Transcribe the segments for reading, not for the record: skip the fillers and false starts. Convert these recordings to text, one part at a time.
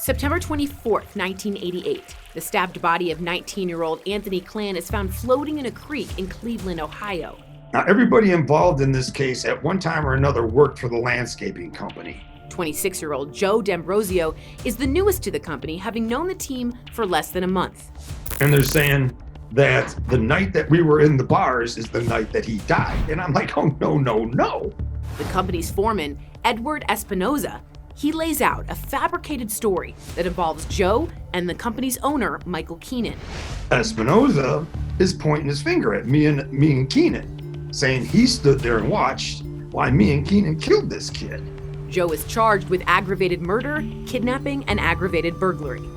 September 24th, 1988, the stabbed body of 19-year-old Anthony Klan is found floating in a creek in Cleveland, Ohio. Now, everybody involved in this case at one time or another worked for the landscaping company. 26-year-old Joe D'Ambrosio is the newest to the company, having known the team for less than a month. And they're saying that the night that we were in the bars is the night that he died. And I'm like, oh, no. The company's foreman, Edward Espinoza, he lays out a fabricated story that involves Joe and the company's owner, Michael Keenan. Espinoza is pointing his finger at me and Keenan, saying he stood there and watched while me and Keenan killed this kid. Joe is charged with aggravated murder, kidnapping, and aggravated burglary.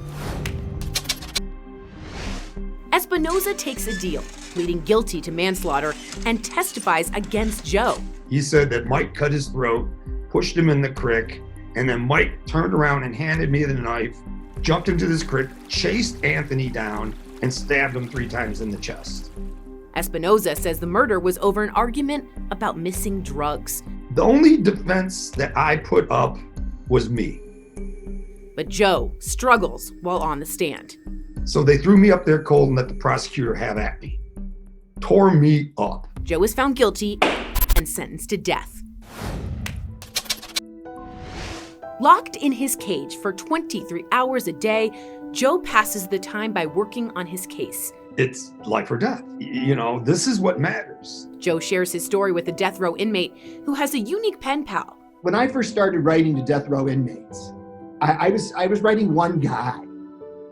Espinoza takes a deal, pleading guilty to manslaughter, and testifies against Joe. He said that Mike cut his throat, pushed him in the creek, and then Mike turned around and handed me the knife, jumped into this creek, chased Anthony down, and stabbed him 3 times in the chest. Espinoza says the murder was over an argument about missing drugs. The only defense that I put up was me. But Joe struggles while on the stand. So they threw me up there cold and let the prosecutor have at me. Tore me up. Joe is found guilty and sentenced to death. Locked in his cage for 23 hours a day, Joe passes the time by working on his case. It's life or death. You know, this is what matters. Joe shares his story with a death row inmate who has a unique pen pal. When I first started writing to death row inmates, I was writing one guy,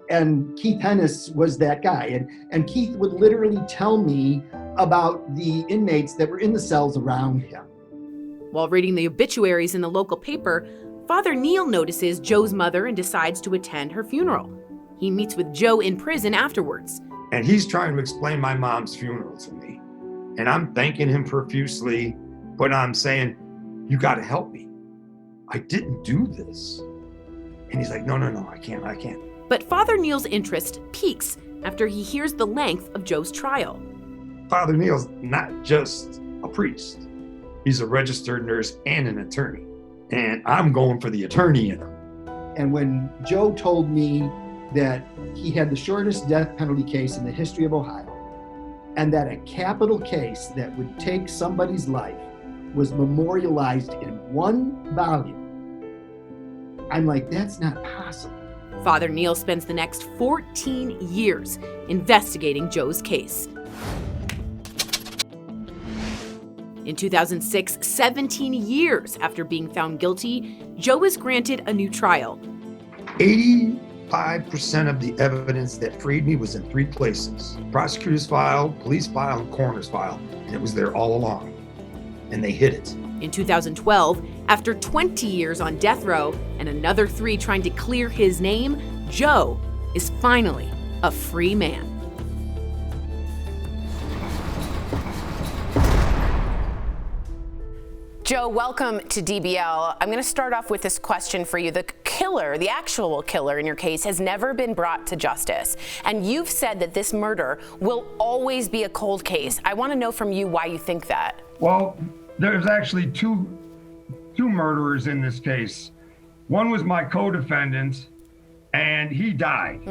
and Keith Hennis was that guy. And Keith would literally tell me about the inmates that were in the cells around him. While reading the obituaries in the local paper, Father Neil notices Joe's mother and decides to attend her funeral. He meets with Joe in prison afterwards. And he's trying to explain my mom's funeral to me. And I'm thanking him profusely, but I'm saying, you got to help me. I didn't do this. And he's like, no, I can't. But Father Neil's interest peaks after he hears the length of Joe's trial. Father Neil's not just a priest. He's a registered nurse and an attorney. And I'm going for the attorney in him. And when Joe told me that he had the shortest death penalty case in the history of Ohio, and that a capital case that would take somebody's life was memorialized in one volume, I'm like, that's not possible. Father Neil spends the next 14 years investigating Joe's case. In 2006, 17 years after being found guilty, Joe is granted a new trial. 85% of the evidence that freed me was in 3 places: prosecutor's file, police file, and coroner's file. And it was there all along. And they hid it. In 2012, after 20 years on death row and another 3 trying to clear his name, Joe is finally a free man. Joe, welcome to DBL. I'm going to start off with this question for you. The killer, the actual killer in your case, has never been brought to justice. And you've said that this murder will always be a cold case. I want to know from you why you think that. Well, there's actually two murderers in this case. One was my co-defendant, and he died.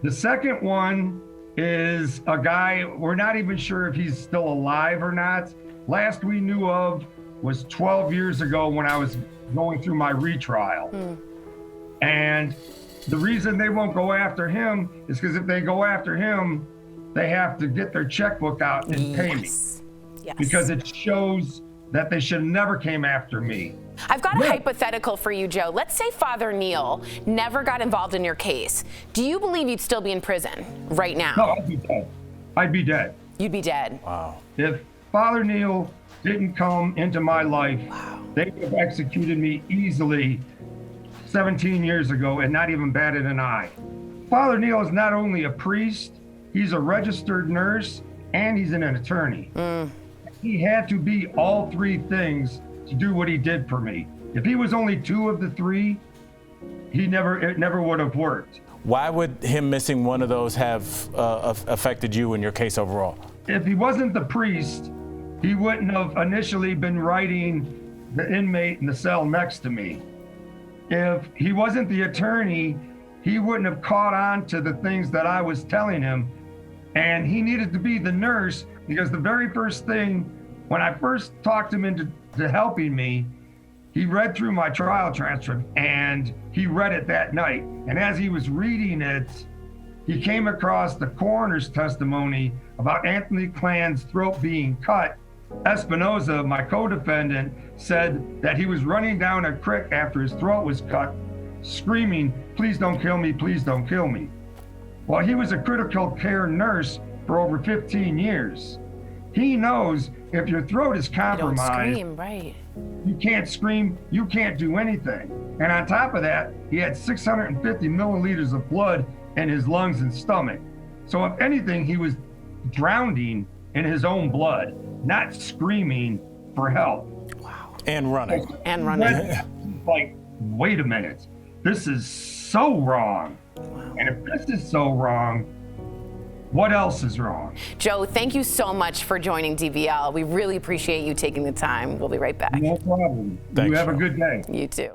The second one is a guy, we're not even sure if he's still alive or not. Last we knew of was 12 years ago when I was going through my retrial. And the reason they won't go after him is because if they go after him, they have to get their checkbook out and pay me. Yes. Because it shows that they should never came after me. I've got a hypothetical for you, Joe. Let's say Father Neil never got involved in your case. Do you believe you'd still be in prison right now? No, I'd be dead. I'd be dead. You'd be dead. Wow. If Father Neil didn't come into my life, they would have executed me easily 17 years ago and not even batted an eye. Father Neil is not only a priest, he's a registered nurse, and he's an attorney. He had to be all 3 things to do what he did for me. If he was only 2 of the 3, it never would have worked. Why would him missing one of those have affected you in your case overall? If he wasn't the priest, he wouldn't have initially been writing the inmate in the cell next to me. if he wasn't the attorney, he wouldn't have caught on to the things that I was telling him. And he needed to be the nurse, because the very first thing, when I first talked him into helping me, he read through my trial transcript, and he read it that night. And as he was reading it, he came across the coroner's testimony about Anthony Clan's throat being cut. Espinoza, my co-defendant, said that he was running down a creek after his throat was cut, screaming, "Please don't kill me, please don't kill me." Well, he was a critical care nurse for over 15 years. He knows if your throat is You don't compromised, scream, right? you can't scream, you can't do anything. And on top of that, he had 650 milliliters of blood in his lungs and stomach. So if anything, he was drowning in his own blood, not screaming for help. And running. And running. Like, wait a minute, this is so wrong. And if this is so wrong, what else is wrong? Joe, thank you so much for joining DBL. We really appreciate you taking the time. We'll be right back. No problem. Thanks, You have a Joe. good day. You too.